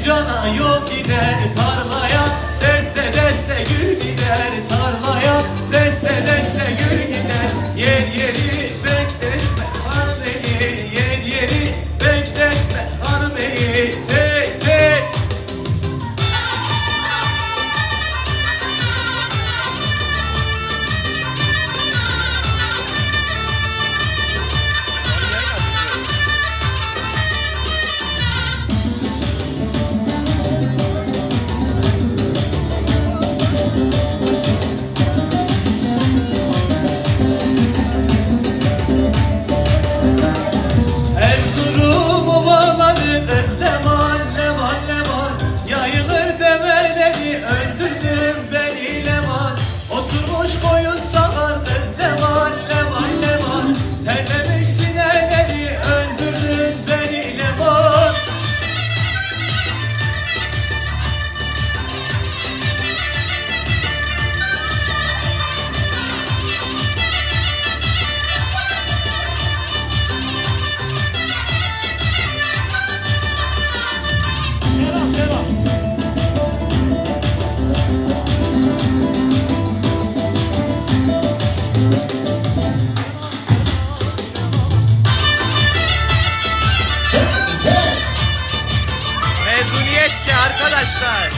cana yol gider tarlaya, deste deste gül gider tarlaya, deste deste gül gider. Yer yeri bekletme hanım beni, yer yeri bekletme hanım beni. Tek tek. Mezuniyetçi arkadaşlar.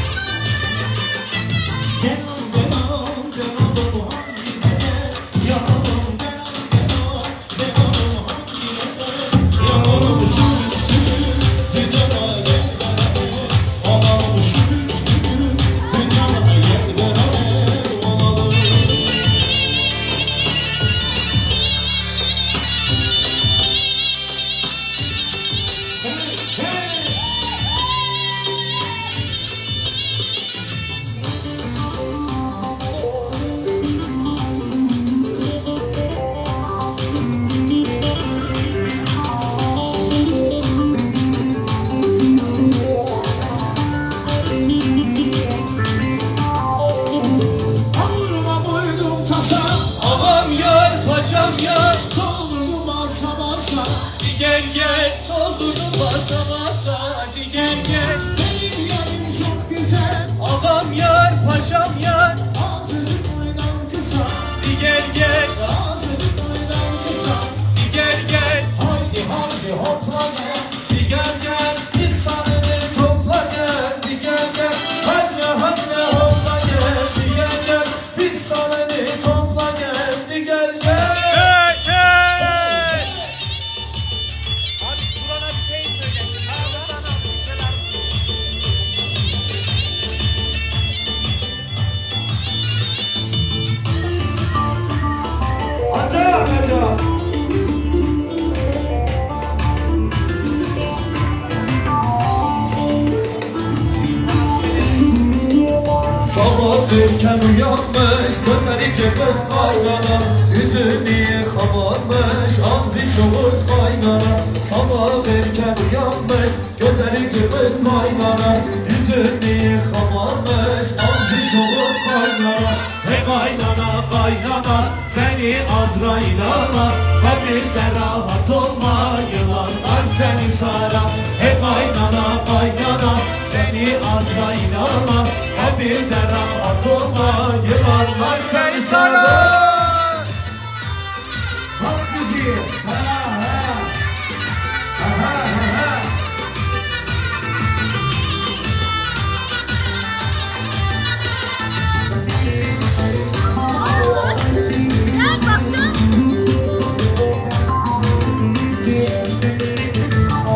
Gel gel doldurdum basa basa, hadi gel gel. Benim yarım çok güzel, Ağam yar paşam yar, ağzının boydan kısa, hadi gel gel, ağzının boydan kısa. hadi gel gel, Haydi haydi hopla gel, hadi gel gel. İstanbul'u topla gel, hadi gel gel. Hadi hadi hopla gel, hadi gel gel. İstanbul'u topla gel, hadi gel gel. Hey hey! Abi Kur'an'a bir şey söylesin. Bir şeyler. acayip acayip. Sabah erken uyanmış, gözleri cebet kaynana, yüzünü yıkamamış, ağzı şovut kaynana. Sabah erken uyanmış, gözleri cebet kaynana, yüzünü yıkamamış, ağzı şovut kaynana. He kaynana kaynana, seni Azrail'ala, kabirde rahat olma, yılanlar seni sara. He kaynana kaynana, seni Azrail'ala, kabirde rahat olma, yılanlar seni sarar. Halk müziği. Ha ha. Ha ha ha. Gel baktım.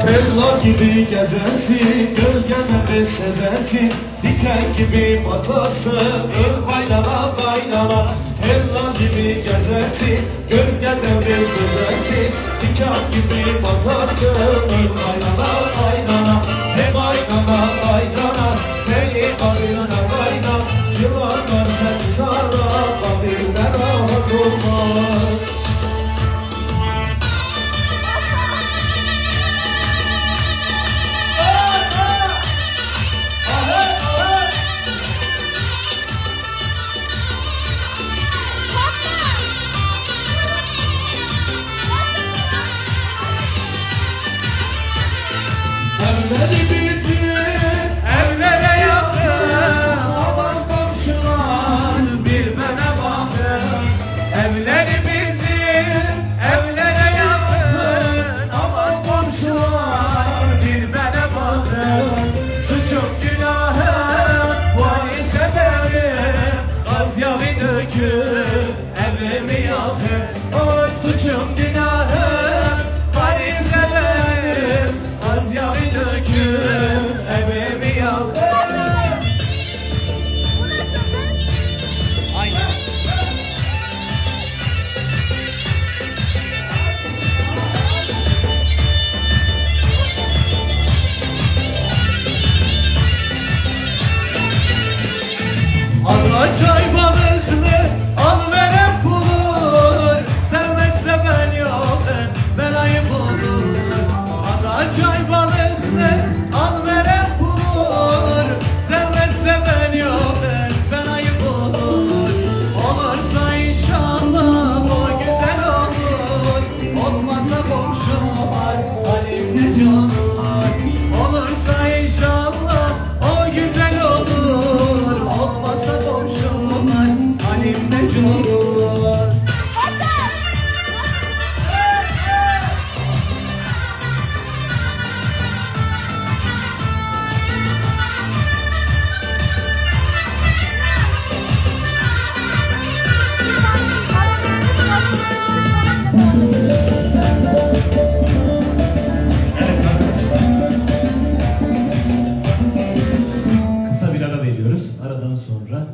Tella gibi gezersin, gölgede sezersin, diken gibi batarsın, öl kaynana kaynana. Tella gibi gezersin, gölgede sezersin, diken gibi batarsın, öl kaynana kaynana. He kaynana kaynana, seni kabirde kayna, yılanlar seni sarar, kabirde rahat olmaz. Evleri bizim Evet arkadaşlar. Kısa bir ara veriyoruz. Aradan sonra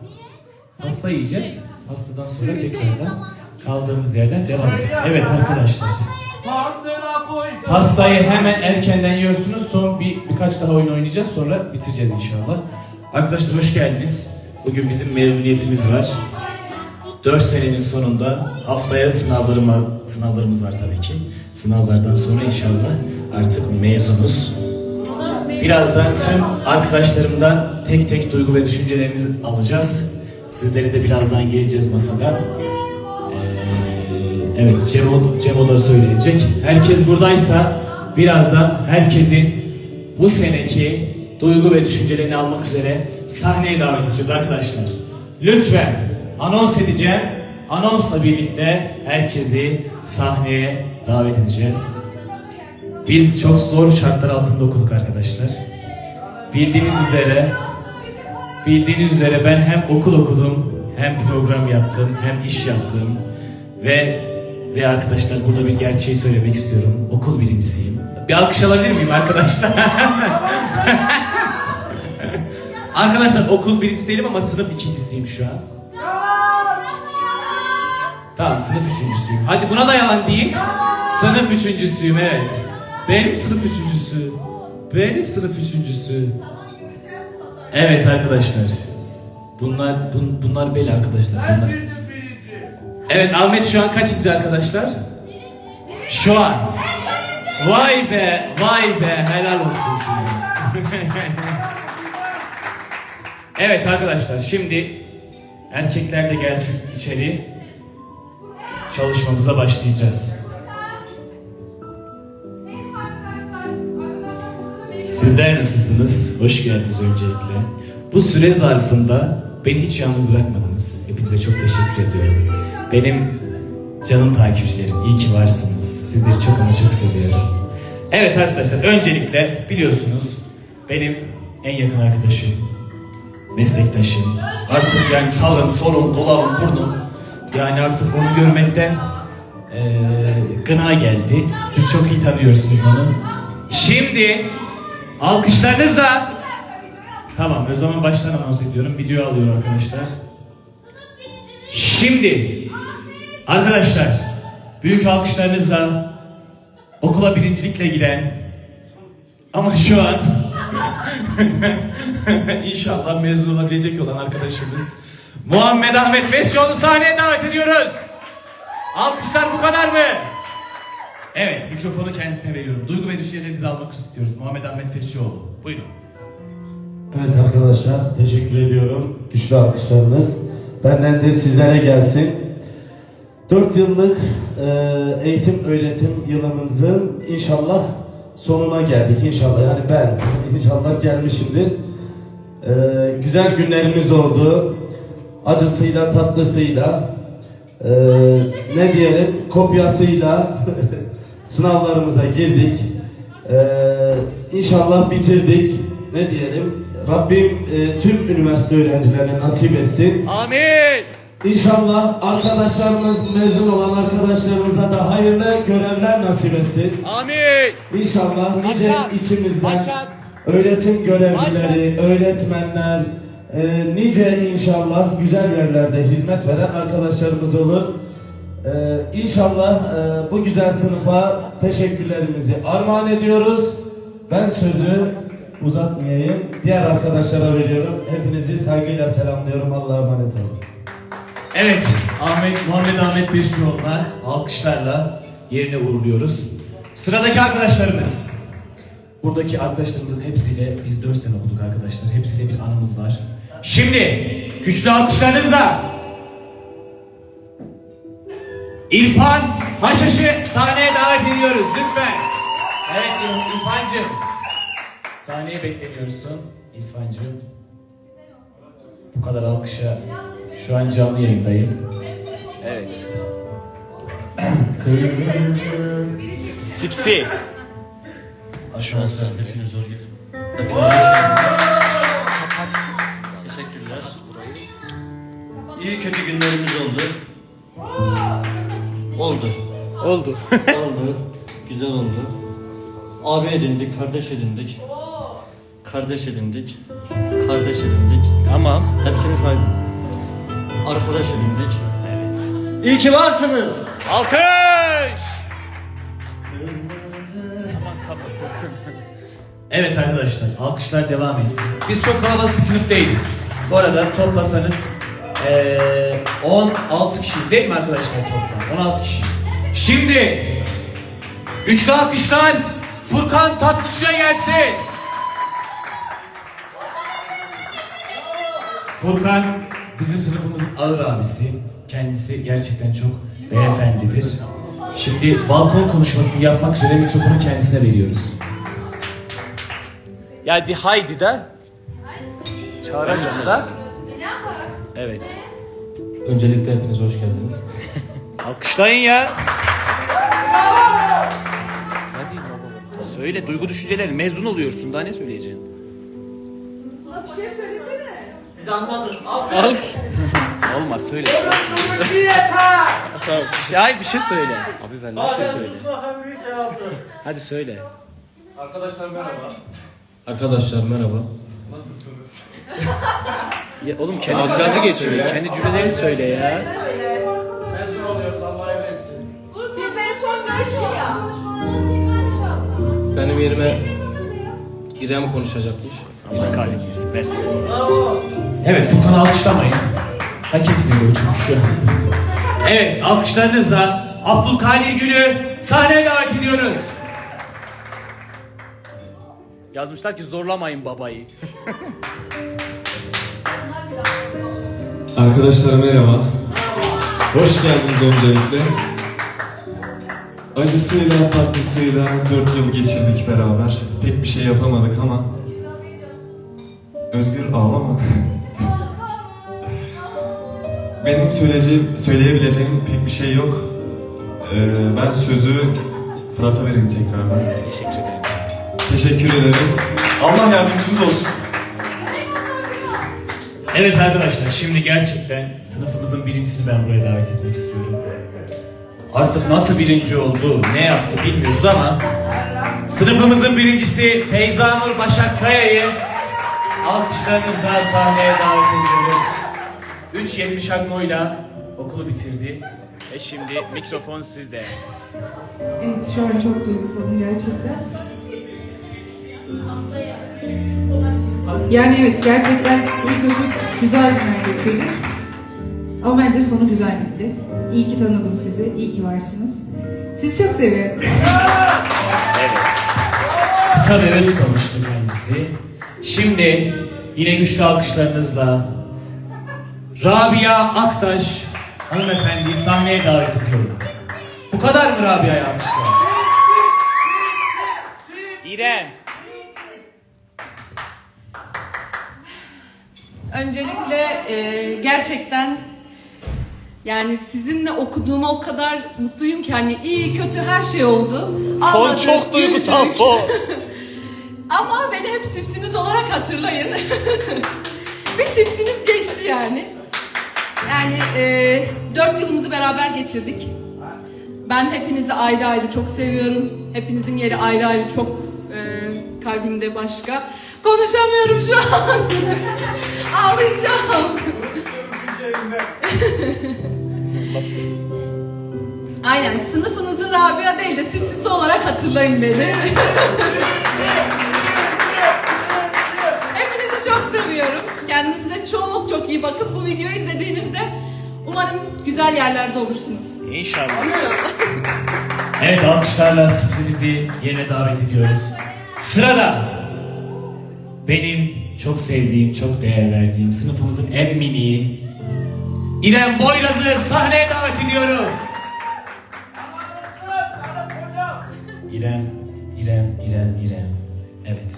pasta yiyeceğiz. Pastadan sonra tekrardan kaldığımız yerden devam edeceğiz. Evet arkadaşlar. Pastayı hemen erkenden yiyorsunuz. Son birkaç daha oyun oynayacağız. Sonra bitireceğiz inşallah. Arkadaşlar hoş geldiniz. Bugün bizim mezuniyetimiz var. 4 senenin sonunda haftaya sınavlarımız var tabii ki. Sınavlardan sonra inşallah artık mezunuz. Birazdan tüm arkadaşlarımdan tek tek duygu ve düşüncelerinizi alacağız. Sizleri de birazdan geleceğiz masada. Evet, Cemo da söyleyecek. Herkes buradaysa birazdan herkesin bu seneki duygu ve düşüncelerini almak üzere sahneye davet edeceğiz arkadaşlar. Lütfen anons edeceğim. Anonsla birlikte herkesi sahneye davet edeceğiz. Biz çok zor şartlar altında okuduk arkadaşlar. Bildiğiniz üzere ben hem okul okudum, hem program yaptım, hem iş yaptım ve arkadaşlar burada bir gerçeği söylemek istiyorum. Okul birincisiyim. Bir alkış alabilir miyim arkadaşlar? Arkadaşlar okul birincisi değilim ama sınıf ikincisiyim şu an. Tamam, sınıf üçüncüsüyüm. Hadi buna da yalan değil. Sınıf üçüncüsüyüm, evet. Benim sınıf üçüncüsü. Benim sınıf üçüncüsü. Evet arkadaşlar. Bunlar belli arkadaşlar. Bunlar. Evet, Ahmet şu an kaçıncı arkadaşlar? Şu an. Vay be, vay be, helal olsun size. Evet arkadaşlar, şimdi erkekler de gelsin içeri. Çalışmamıza başlayacağız. Sizler nasılsınız? Hoş geldiniz öncelikle. Bu süre zarfında beni hiç yalnız bırakmadınız. Hepinize çok teşekkür ediyorum. Benim canım takipçilerim, iyi ki varsınız. Sizleri çok ama çok seviyorum. Evet arkadaşlar, öncelikle biliyorsunuz benim en yakın arkadaşım, meslektaşım. Artık yani sağım, solum, dolabım, burnum. Yani artık onu görmekten gına geldi. Siz çok iyi tanıyorsunuz onu. Şimdi alkışlarınızla. Tamam, o zaman baştan anons ediyorum. Video alıyor arkadaşlar. Şimdi arkadaşlar büyük alkışlarınızla okula birincilikle giren ama şu an inşallah mezun olabilecek olan arkadaşımız Muhammed Ahmet Fesçioğlu sahneye davet ediyoruz. Alkışlar bu kadar mı? Evet, mikrofonu kendisine veriyorum. Duygu ve düşüncelerinizi almak istiyoruz. Muhammed Ahmet Fesçioğlu. Buyurun. Evet arkadaşlar, teşekkür ediyorum. Güçlü alkışlarınız benden de sizlere gelsin. 4 yıllık eğitim öğretim yılımızın inşallah sonuna geldik. İnşallah, yani ben inşallah gelmişimdir. Güzel günlerimiz oldu. Acısıyla tatlısıyla ne diyelim, kopyasıyla sınavlarımıza girdik. İnşallah bitirdik. Ne diyelim? Rabbim tüm üniversite öğrencilerine nasip etsin. Amin. İnşallah arkadaşlarımız, mezun olan arkadaşlarımıza da hayırlı görevler nasip etsin. Amin. İnşallah nice Başak, içimizden Başak. öğretim görevlileri, öğretmenler, nice inşallah güzel yerlerde hizmet veren arkadaşlarımız olur. İnşallah bu güzel sınıfa teşekkürlerimizi armağan ediyoruz. Ben sözü uzatmayayım, diğer arkadaşlara veriyorum. Hepinizi saygıyla selamlıyorum. Allah'a emanet olun. Evet, Muhammed Ahmet Fesçioğlu'na alkışlarla yerine uğurluyoruz. Sıradaki arkadaşlarımız. Buradaki arkadaşlarımızın hepsiyle biz 4 sene okuduk arkadaşlar. Hepsiyle bir anımız var. Şimdi güçlü alkışlarınızla İrfan Haşhaş'ı sahneye davet ediyoruz lütfen. Evet İrfan'cığım. Sahneye bekleniyorsun İrfan'cığım. Bu kadar alkışa şu an canlı yayındayım. Evet. Sipsi. Aşağı sen hepiniz zor gelin. Teşekkürler. İyi kötü günlerimiz oldu. Oldu. Oldu. Oldu. Güzel oldu. Abi edindik, kardeş edindik. Kardeş edindik. Kardeş edindik. Tamam. Hepsini saydım. Arkadaş edindik. Evet. İyi ki varsınız. Alkış. Evet arkadaşlar, alkışlar devam etsin. Biz çok kalabalık bir sınıf değiliz. Bu arada toplasanız 16 kişiyiz değil mi arkadaşlar toplam? 16 kişiyiz. Şimdi güçlü alkışlar Furkan Tatlısu'ya gelsin. Furkan bizim sınıfımızın ağır abisi. Kendisi gerçekten çok beyefendidir. Şimdi balkon konuşmasını yapmak üzere mikrofonu kendisine veriyoruz. Ya haydi de. Çağıramıyorum da. Evet. Öncelikle hepiniz hoş geldiniz. Alkışlayın ya. Hadi söyle duygu düşüncelerini, mezun oluyorsun, daha ne söyleyeceksin? Bir şey söylesene. Biz anladık. Al. Olmaz söyle. Tamam. Bir şey söyle. Abi ben bir şey söyle. Hadi söyle. Arkadaşlar merhaba. Arkadaşlar merhaba. Nasılsınız? Ya oğlum kendi sözü geçiyor. Kendi cümleleri söyle ya. Mezun oluyoruz Allah'a emanet. Biz de en son görüştük ya. Benim yerime İrem konuşacakmış. Allah kahretmesin. Versene. Evet, Furkan'ı alkışlamayın. Hak etmiyor çünkü şu an. Evet, alkışlarınızla Abdülkadir Gül'ü sahneye davet ediyoruz. Yazmışlar ki zorlamayın babayı. Arkadaşlar merhaba. Hoş geldiniz öncelikle. Acısıyla tatlısıyla 4 yıl geçirdik beraber. Pek bir şey yapamadık ama... Özgür ağlama. Benim söyleyebileceğim pek bir şey yok. Ben sözü Fırat'a vereyim tekrardan. Teşekkür ederim. Teşekkür ederim. Allah yardımcınız olsun. Evet arkadaşlar, şimdi gerçekten sınıfımızın birincisini ben buraya davet etmek istiyorum. Artık nasıl birinci oldu, ne yaptı bilmiyoruz ama sınıfımızın birincisi Feyza Nur Başakkaya'yı alkışlarınızla sahneye davet ediyoruz. 3.70 akmoyla okulu bitirdi. Ve şimdi mikrofon sizde. Evet, şu an çok duygusalım gerçekten. Yani evet, gerçekten iyi kötü güzel günler geçirdik. Ama bence sonu güzel bitti. İyi ki tanıdım sizi, iyi ki varsınız. Sizi çok seviyorum. Evet. Kısa ve öz konuştu kendisi. Şimdi yine güçlü alkışlarınızla Rabia Aktaş hanımefendiyi sahneye davet ediyorum. Bu kadar mı Rabia'ya alkışlar? İrem. Öncelikle gerçekten yani sizinle okuduğuma o kadar mutluyum ki hani iyi kötü her şey oldu. Son Ağladık, çok duygusal güldük. son. Ama beni hep sipsiniz olarak hatırlayın. Ve sipsiniz geçti yani. Yani 4 yılımızı beraber geçirdik. Ben hepinizi ayrı ayrı çok seviyorum. Hepinizin yeri ayrı ayrı çok kalbimde başka. Konuşamıyorum şu an. Ağlayacağım. Aynen, sınıfınızın Rabia değil de sipsisi olarak hatırlayın beni. Hepinizi çok seviyorum. Kendinize çok çok iyi bakın. Bu videoyu izlediğinizde umarım güzel yerlerde olursunuz. İnşallah. İnşallah. Evet, alkışlarla sürprizi yerine davet ediyoruz. Sırada benim çok sevdiğim, çok değer verdiğim sınıfımızın en mini İrem Boyraz'ı sahneye davet ediyorum. İrem. Evet.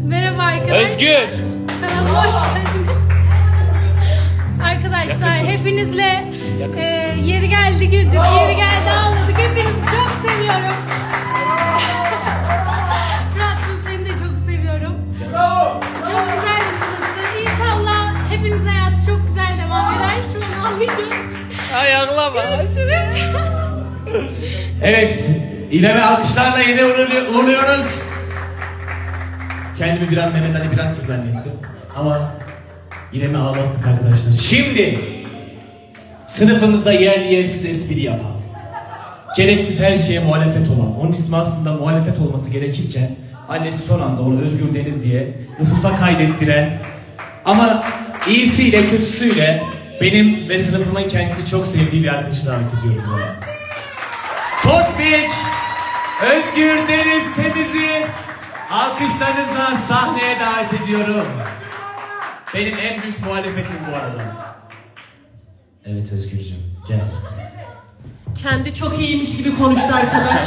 Merhaba arkadaşlar. Özgür. Kanalıma hoş geldiniz. Arkadaşlar Yakın tut. hepinizle Yakın yeri geldi güldük, yeri geldi ağladık. Hepinizi çok seviyorum. Fırat'cığım seni de çok seviyorum. Çok güzel bir sınıftı. İnşallah hepinizin hayatı çok güzel devam eder. Şu an ağlayacağım. Ay ağlama. Görüşürüz. Evet, İrem'e alkışlarla yine uğurluyoruz. Kendimi bir an Mehmet Ali Birant gibi zannettim. Ama İrem'i ağlattık arkadaşlar. Şimdi sınıfımızda yerli yersiz espri yapan, gereksiz her şeye muhalefet olan, onun ismi aslında muhalefet olması gerekirken annesi son anda onu Özgür Deniz diye nüfusa kaydettiren ama iyisiyle kötüsüyle benim ve sınıfımın kendisini çok sevdiği bir arkadaşı davet ediyorum buraya. Tospik Özgür Deniz Temiz'i alkışlarınızla sahneye davet ediyorum. Benim en büyük muhalefetim bu arada. Evet Özgürcüğüm, gel. Kendi çok iyiymiş gibi konuştu arkadaş.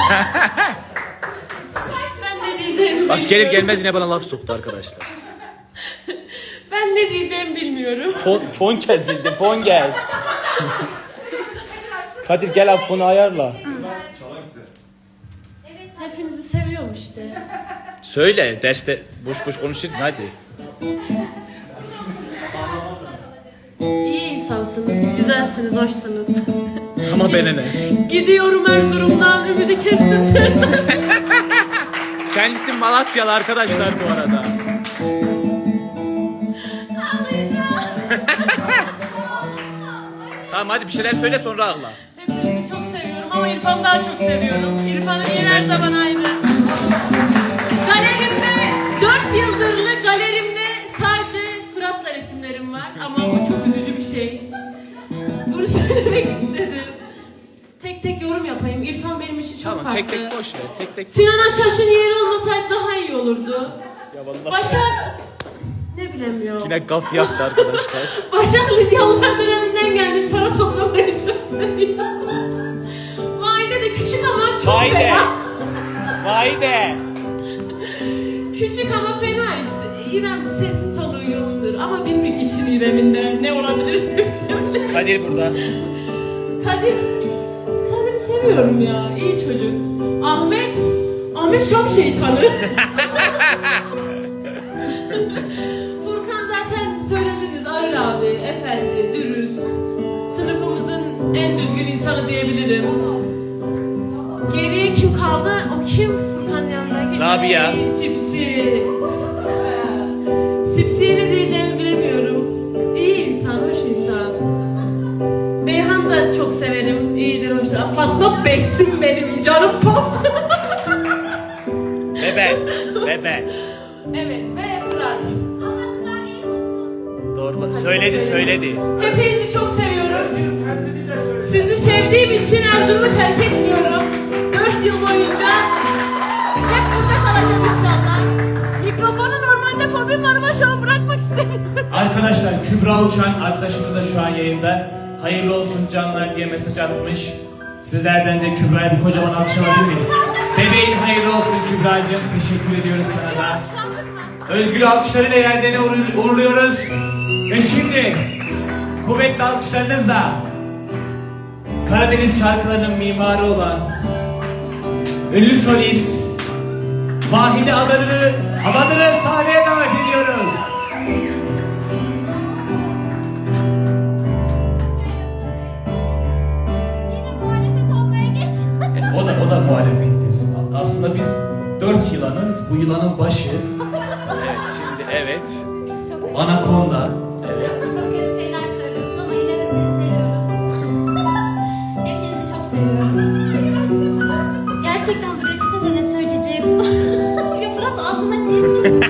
Ben ne diyeceğimi Bak bilmiyorum. gelir gelmez yine bana laf soktu arkadaşlar. Ben ne diyeceğimi bilmiyorum. Fon kesildi, fon gel. Kadir gel abi fonu ayarla. Hepinizi seviyorum işte. Söyle derste boş boş konuşurdun hadi. İyi insansınız, güzelsiniz, hoşsunuz. Ama bana ne? Gidiyorum Erzurum'dan, ümidi kestim. Kendisi Malatyalı arkadaşlar bu arada. Tamam hadi bir şeyler söyle sonra ağla. Hepinizi çok seviyorum ama İrfan'ı daha çok seviyorum. İrfan'ın yeri her zaman ayrı. Galerimde, 4 yıldırlı galerimde sadece Fırat'la resimlerim var. Ama bu çok üzücü bir şey. Bunu söylemek istedim. Tek tek yorum yapayım. İrfan benim için çok Tamam farklı. tek tek boş ver tek tek. Sinan Aşaş'ın yeri olmasaydı daha iyi olurdu. Ya vallahi. Başak... Ne bilemiyorum. Yine gaf yaptı arkadaşlar. Başak Lidyalılar döneminden gelmiş, para toplamaya çalışıyor. Vayde de küçük ama çok Vay de. fena. Vay de. Küçük ama fena işte. İrem sessiz soluğu yoktur ama bilmek için İrem'inden ne olabilir? Kadir burada. Kadir'i seviyorum ya, iyi çocuk. Ahmet Şam şeytanı. Furkan zaten söylediniz, ağır abi, efendi, dürüst. Sınıfımızın en düzgün insanı diyebilirim. Geriye kim kaldı? O kim Furkan yanındaki? Rabia. Ay, Sipsi. Sipsi'ye ne diyeceğimi bilemiyorum. İyi insan, hoş insan. Beyhan da çok severim, iyidir, hoştur. Fatma bestim benim, canım pat. Ve ben. Evet, ve Fırat. Doğru. Söyledi. Hepinizi çok seviyorum. Sizi sevdiğim için Erzurum'u terk etmiyorum. 4 yıl boyunca hep burada kalacağım inşallah. Mikrofonu normalde fobim var ama şu an bırakmak istemiyorum. Arkadaşlar Kübra Uçan arkadaşımız da şu an yayında. Hayırlı olsun canlar diye mesaj atmış. Sizlerden de Kübra'ya bir kocaman alkış alabilir miyiz? Bebeğin hayırlı olsun Kübra'cığım. Teşekkür ediyoruz sana da. Özgür alkışlarıyla yerlerine uğurluyoruz. Ve şimdi kuvvetli alkışlarınızla Karadeniz şarkılarının mimarı olan ünlü solist Vahide Adanır'ı sahneye davet ediyoruz. O da muhalefettir. Aslında biz 4 yılanız. Bu yılanın başı Evet şimdi evet. Anakonda. Çok kötü şeyler söylüyorsun ama yine de seni seviyorum. Hepinizi çok seviyorum. Gerçekten buraya çıkınca ne söyleyeceğim? Ya Fırat ağzına koyuyorsun.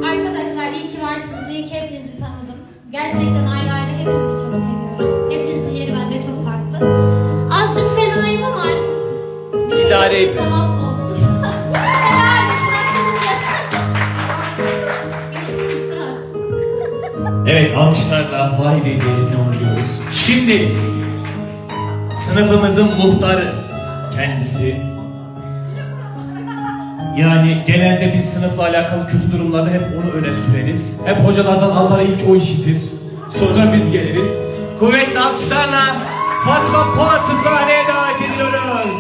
Arkadaşlar iyi ki varsınız, iyi ki hepinizi tanıdım. Gerçekten ayrı ayrı hepinizi çok seviyorum. Hepinizin yeri bende çok farklı. Azıcık fenayım ama artık bir şey İdare edin. yaptıysa affolsun. Helal bıraktınız ya. Görüşürüz Fırat. Evet alkışlarla Vahide'yi de yerine uğurluyoruz. Şimdi sınıfımızın muhtarı kendisi. Yani genelde biz sınıfla alakalı kötü durumlarda hep onu öne süreriz. Hep hocalardan azara ilk o işitir. Sonra biz geliriz. Kuvvetli alkışlarla Fatma Polat'ı sahneye davet ediyoruz.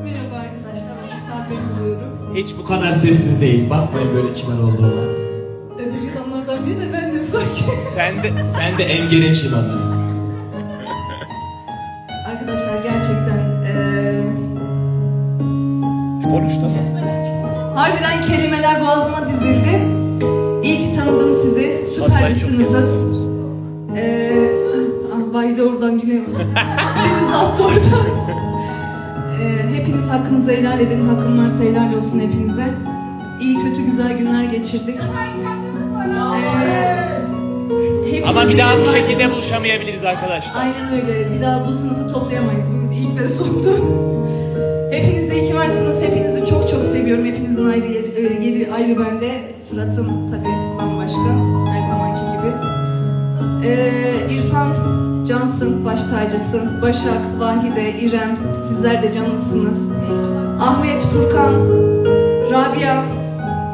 Merhaba arkadaşlar, muhtar ben oluyorum. Hiç bu kadar sessiz değil. Bakmayın böyle kibar olduğuna. Öbür yılanlardan biri de bendim sanki. Sen de en gerek yılanı. Konuş tamam. Harbiden kelimeler boğazıma dizildi. İyi ki tanıdım sizi. Süper Hastayı bir çok sınıfız. Vahide oradan yine henüz attı oradan. Hepiniz hakkınızı helal edin. Hakkım varsa helal olsun hepinize. İyi kötü güzel günler geçirdik. Ama bir daha bu hepinizi- şekilde buluşamayabiliriz arkadaşlar. Aynen öyle. Bir daha bu sınıfı toplayamayız. İlk ve sonunda. Hepiniz iyi ki varsınız. Hepinizi çok çok seviyorum. Hepinizin ayrı yeri ayrı bende. Fırat'ın tabii bambaşka. Her zamanki gibi. İrfan, cansın, baş tacısın. Başak, Vahide, İrem, sizler de canımsınız. Ahmet, Furkan, Rabia,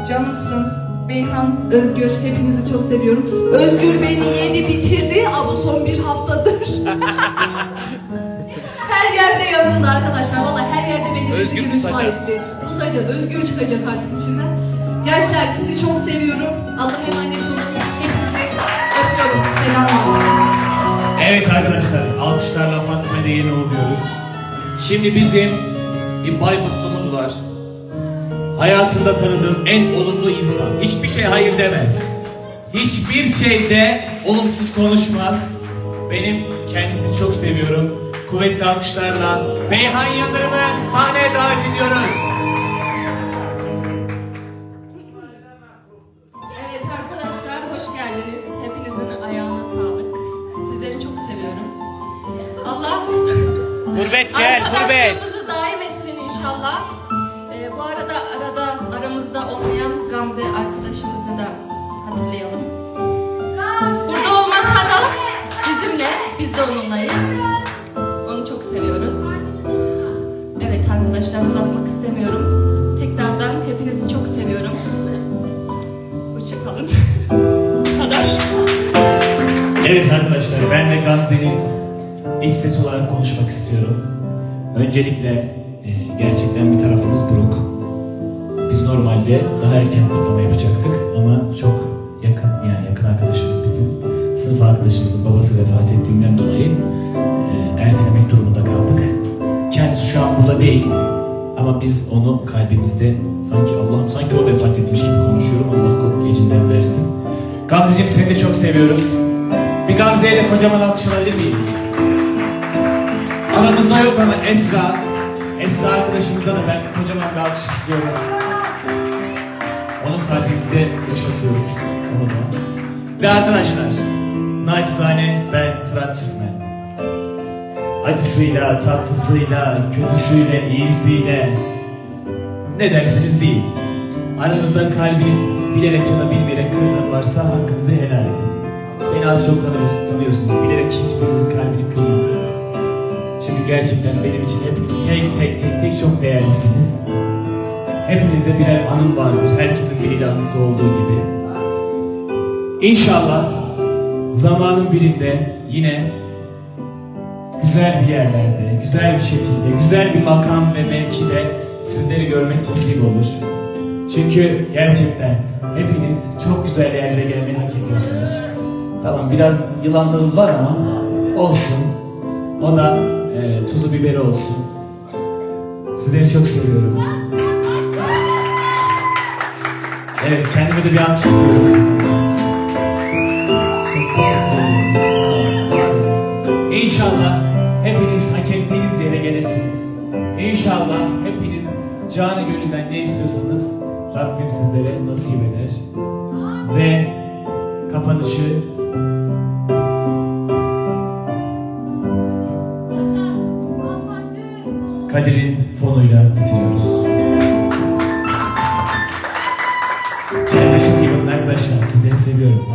canımsın. Beyhan, Özgür, hepinizi çok seviyorum. Özgür beni yedi bitirdi. Bu son bir haftadır. Her yerde yanımda arkadaşlar. Vallahi her yerde beni Özgür gibi pusacağız. Pusacağız. Özgür çıkacak artık içinden. Gençler sizi çok seviyorum. Allah'a emanet olun. Hepinizi öpüyorum. Selamlar. Evet arkadaşlar, alkışlarla Fatma'da yeni oluyoruz. Şimdi bizim bir Bayburtlumuz var. Hayatında tanıdığım en olumlu insan. Hiçbir şey hayır demez. Hiçbir şeyde olumsuz konuşmaz. Benim kendisini çok seviyorum. Kuvvetli alkışlarla Beyhan Yıldırım'ı sahneye davet ediyoruz. Evet arkadaşlar hoş geldiniz. Hepinizin ayağına sağlık. Sizleri çok seviyorum. Allah Gurbet gel, gurbet. arkadaşlığımızı daim etsin inşallah. Bu arada aramızda olmayan Gamze arkadaşımızı da hatırlayalım. Burada olmasa da bizimle, biz de onunlayız. Onu çok seviyoruz. Evet arkadaşlar uzatmak istemiyorum. Tekrardan hepinizi çok seviyorum. Hoşçakalın. Bu kadar. Evet arkadaşlar, ben de Gamze'nin iç sesi olarak konuşmak istiyorum. Öncelikle gerçekten bir tarafımız buruk. Biz normalde daha erken kutlama yapacaktık ama çok yakın arkadaşımız bizim. Sınıf arkadaşımızın babası vefat ettiğinden dolayı ertelemek durumunda kaldık. Kendisi şu an burada değil ama biz onu kalbimizde sanki o vefat etmiş gibi konuşuyorum. Allah gecinden versin. Gamzeciğim seni de çok seviyoruz. Bir Gamze'ye de kocaman alkış alabilir miyim? Aramızda yok ama Esra arkadaşımıza da ben kocaman bir alkış istiyorum. Onu kalbimizde yaşatıyoruz. Onu da. Ve arkadaşlar, naçizane ben Fırat Türkmen. Acısıyla, tatlısıyla, kötüsüyle, iyisiyle ne derseniz deyin. Aranızda kalbini bilerek ya da bilmeyerek kırdığım varsa hakkınızı helal edin. Beni az çok tanıyorsunuz. Bilerek hiçbirinizin kalbini kırmam. Çünkü gerçekten benim için hepiniz tek çok değerlisiniz. Hepinizde birer anım vardır. Herkesin biriyle anısı olduğu gibi. İnşallah zamanın birinde yine güzel bir yerlerde, güzel bir şekilde, güzel bir makam ve mevkide sizleri görmek nasip olur. Çünkü gerçekten hepiniz çok güzel yerlere gelmeyi hak ediyorsunuz. Tamam biraz yılanlığınız var ama olsun. O da tuzu biberi olsun. Sizleri çok seviyorum. Evet, kendime de bir alkış istiyorum sizden. Çok teşekkür ederiz. İnşallah hepiniz hak ettiğiniz yere gelirsiniz. İnşallah hepiniz canı gönülden ne istiyorsanız Rabbim sizlere nasip eder. Ve kapanışı Kadir'in fonuyla bitiriyoruz. Kendinize çok iyi bakın arkadaşlar. Sizleri seviyorum.